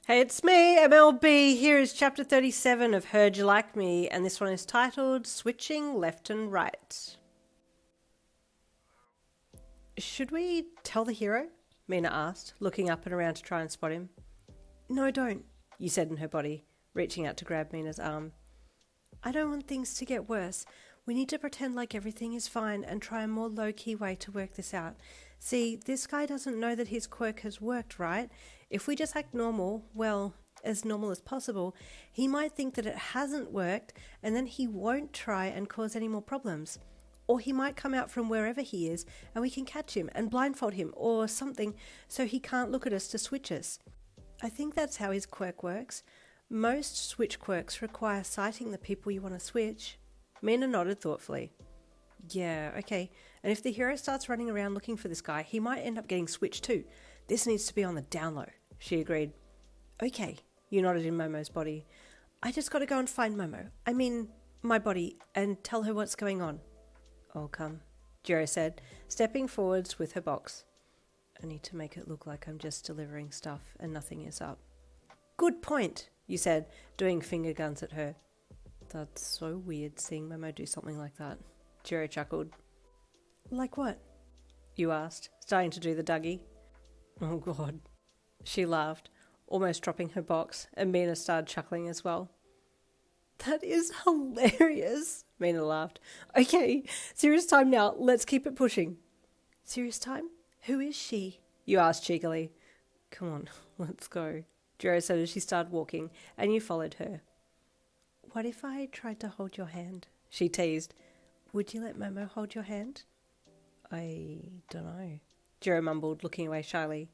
Hey, it's me, MLB. Here is chapter 37 of Heard You Like Me, and this one is titled Switching Left and Right. Should we tell the hero? Mina asked, looking up and around to try and spot him. No, don't, you said in her body, reaching out to grab Mina's arm. I don't want things to get worse. We need to pretend like everything is fine and try a more low-key way to work this out. See, this guy doesn't know that his quirk has worked, right? If we just act normal, well, as normal as possible, he might think that it hasn't worked and then he won't try and cause any more problems. Or he might come out from wherever he is and we can catch him and blindfold him or something so he can't look at us to switch us. I think that's how his quirk works. Most switch quirks require sighting the people you want to switch. Mina nodded thoughtfully. Yeah, okay. And if the hero starts running around looking for this guy, he might end up getting switched too. This needs to be on the down low, she agreed. Okay, you nodded in Momo's body. I just got to go and find Momo. I mean, my body, and tell her what's going on. I'll come, Jirou said, stepping forwards with her box. I need to make it look like I'm just delivering stuff and nothing is up. Good point, you said, doing finger guns at her. That's so weird seeing Momo do something like that. Jirou chuckled. Like what? You asked, starting to do the Dougie. Oh God. She laughed, almost dropping her box, and Mina started chuckling as well. That is hilarious, Mina laughed. Okay, serious time now. Let's keep it pushing. Serious time? Who is she? You asked cheekily. Come on, let's go, Jirou said as she started walking, and you followed her. What if I tried to hold your hand? She teased. Would you let Momo hold your hand? I don't know, Jirou mumbled, looking away shyly.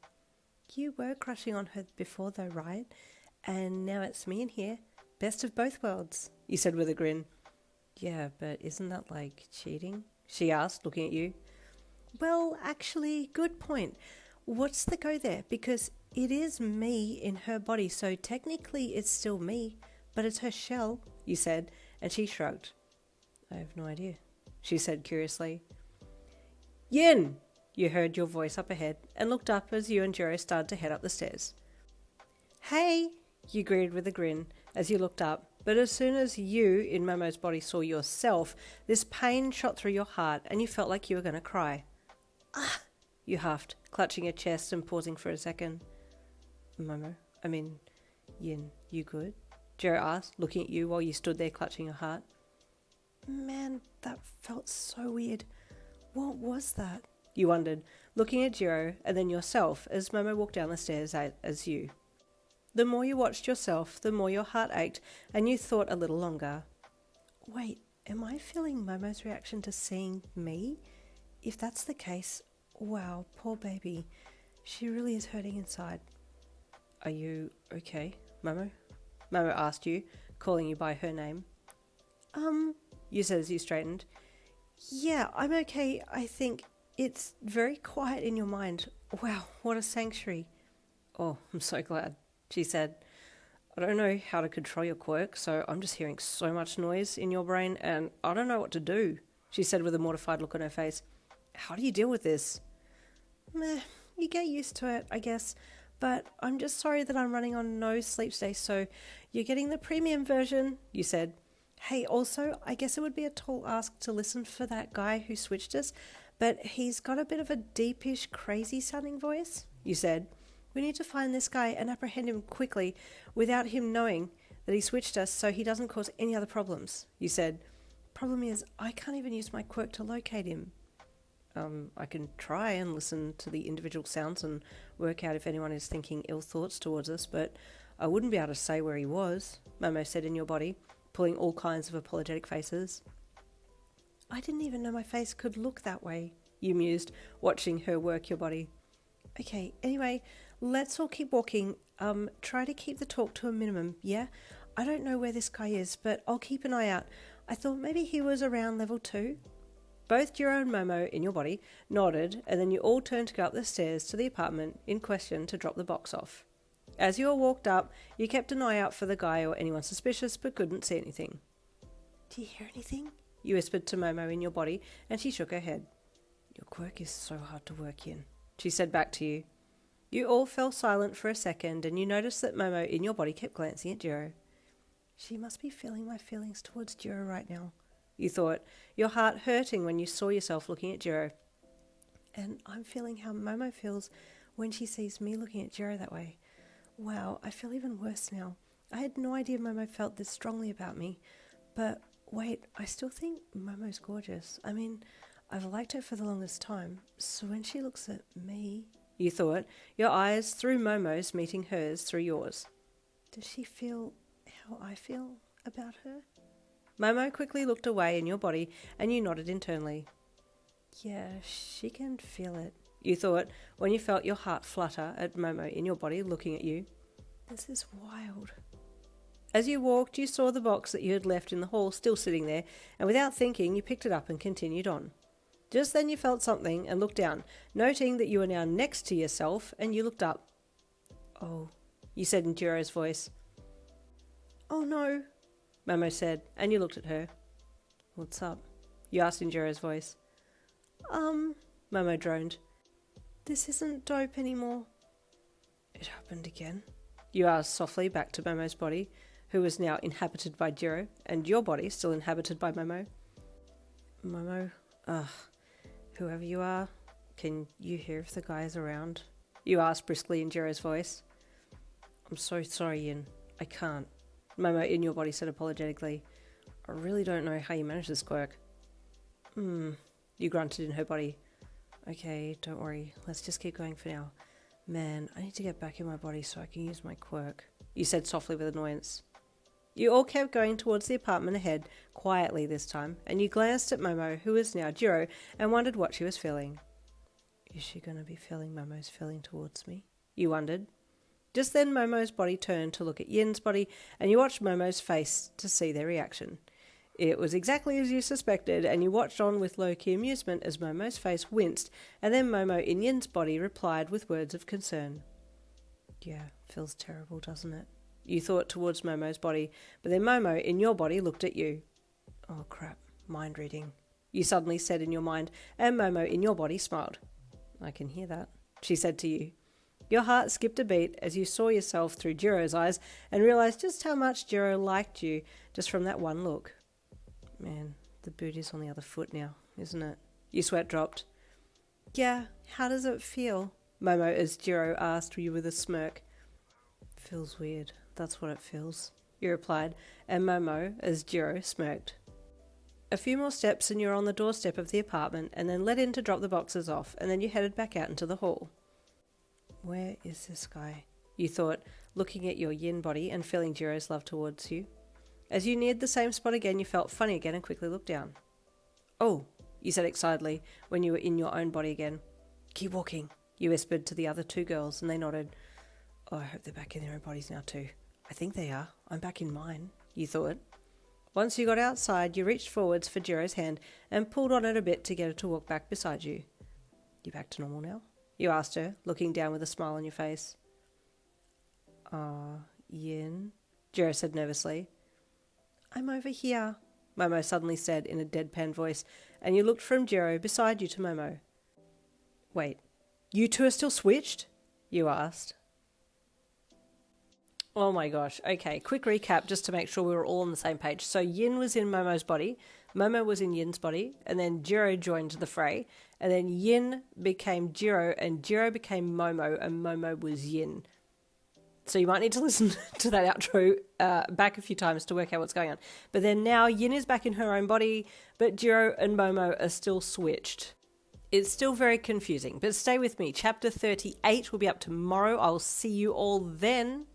You were crushing on her before though, right? And now it's me in here. Best of both worlds, you said with a grin. Yeah, but isn't that like cheating? She asked, looking at you. Well, actually, good point. What's the go there? Because it is me in her body, so technically it's still me, but it's her shell, you said, and she shrugged. I have no idea, she said curiously. Yin! You heard your voice up ahead and looked up as you and Jirou started to head up the stairs. Hey! You greeted with a grin as you looked up, but as soon as you in Momo's body saw yourself, this pain shot through your heart and you felt like you were going to cry. Ah! You huffed, clutching your chest and pausing for a second. Yin, you good? Jirou asked, looking at you while you stood there clutching your heart. Man, that felt so weird. What was that? You wondered, looking at Jirou and then yourself as Momo walked down the stairs as you. The more you watched yourself, the more your heart ached and you thought a little longer. Wait, am I feeling Momo's reaction to seeing me? If that's the case, wow, poor baby. She really is hurting inside. Are you okay, Momo? Momo asked you, calling you by her name. You said as you straightened. Yeah, I'm okay, I think. It's very quiet in your mind. Wow, what a sanctuary. Oh, I'm so glad, she said. I don't know how to control your quirk, so I'm just hearing so much noise in your brain and I don't know what to do, she said with a mortified look on her face. How do you deal with this? Meh, you get used to it, I guess. But I'm just sorry that I'm running on no sleep days, so you're getting the premium version, you said. Hey, also, I guess it would be a tall ask to listen for that guy who switched us, but he's got a bit of a deepish, crazy-sounding voice, you said. We need to find this guy and apprehend him quickly without him knowing that he switched us so he doesn't cause any other problems, you said. Problem is, I can't even use my quirk to locate him. I can try and listen to the individual sounds and work out if anyone is thinking ill thoughts towards us, but I wouldn't be able to say where he was, Momo said in your body, pulling all kinds of apologetic faces. I didn't even know my face could look that way, you mused, watching her work your body. Okay, anyway, let's all keep walking. Try to keep the talk to a minimum, yeah? I don't know where this guy is, but I'll keep an eye out. I thought maybe he was around level 2. Both Jirou and Momo, in your body, nodded, and then you all turned to go up the stairs to the apartment in question to drop the box off. As you all walked up, you kept an eye out for the guy or anyone suspicious, but couldn't see anything. Do you hear anything? You whispered to Momo in your body, and she shook her head. Your quirk is so hard to work in, she said back to you. You all fell silent for a second, and you noticed that Momo in your body kept glancing at Jirou. She must be feeling my feelings towards Jirou right now, you thought, your heart hurting when you saw yourself looking at Jirou. And I'm feeling how Momo feels when she sees me looking at Jirou that way. Wow, I feel even worse now. I had no idea Momo felt this strongly about me. But wait, I still think Momo's gorgeous. I mean, I've liked her for the longest time. So when she looks at me, you thought, your eyes through Momo's meeting hers through yours. Does she feel how I feel about her? Momo quickly looked away in your body and you nodded internally. Yeah, she can feel it, you thought, when you felt your heart flutter at Momo in your body looking at you. This is wild. As you walked, you saw the box that you had left in the hall still sitting there, and without thinking, you picked it up and continued on. Just then you felt something and looked down, noting that you were now next to yourself, and you looked up. Oh, you said in Jirou's voice. Oh no, Momo said, and you looked at her. What's up? You asked in Jirou's voice. Momo droned. This isn't dope anymore. It happened again? You asked softly back to Momo's body, who was now inhabited by Jirou, and your body still inhabited by Momo. Momo, whoever you are, can you hear if the guy is around? You asked briskly in Jirou's voice. I'm so sorry, Yin. I can't. Momo in your body said apologetically. I really don't know how you manage this quirk. You grunted in her body. Okay, don't worry. Let's just keep going for now. Man, I need to get back in my body so I can use my quirk, you said softly with annoyance. You all kept going towards the apartment ahead, quietly this time, and you glanced at Momo, who was now Jirou, and wondered what she was feeling. Is she going to be feeling Momo's feeling towards me? You wondered. Just then Momo's body turned to look at Yin's body, and you watched Momo's face to see their reaction. It was exactly as you suspected, and you watched on with low-key amusement as Momo's face winced, and then Momo in Yin's body replied with words of concern. Yeah, feels terrible, doesn't it? You thought towards Momo's body, but then Momo in your body looked at you. Oh crap, mind reading, you suddenly said in your mind, and Momo in your body smiled. I can hear that, she said to you. Your heart skipped a beat as you saw yourself through Jirou's eyes and realised just how much Jirou liked you just from that one look. Man, the boot is on the other foot now, isn't it? Your sweat dropped. Yeah, how does it feel? Momo as Jirou asked you with a smirk. Feels weird, that's what it feels, you replied, and Momo as Jirou smirked. A few more steps and you're on the doorstep of the apartment and then let in to drop the boxes off and then you headed back out into the hall. Where is this guy? You thought, looking at your yin body and feeling Jirou's love towards you. As you neared the same spot again, you felt funny again and quickly looked down. Oh, you said excitedly when you were in your own body again. Keep walking, you whispered to the other two girls, and they nodded. Oh, I hope they're back in their own bodies now too. I think they are. I'm back in mine, you thought. Once you got outside, you reached forwards for Jirou's hand and pulled on it a bit to get her to walk back beside you. You back to normal now? You asked her, looking down with a smile on your face. Yin, Jirou said nervously. I'm over here, Momo suddenly said in a deadpan voice, and you looked from Jirou beside you to Momo. Wait, you two are still switched? You asked. Oh my gosh, okay, quick recap just to make sure we were all on the same page. So Yin was in Momo's body, Momo was in Yin's body, and then Jirou joined the fray, and then Yin became Jirou, and Jirou became Momo, and Momo was Yin. So you might need to listen to that outro back a few times to work out what's going on. But then now Yin is back in her own body, but Jirou and Momo are still switched. It's still very confusing, but stay with me. Chapter 38 will be up tomorrow. I'll see you all then.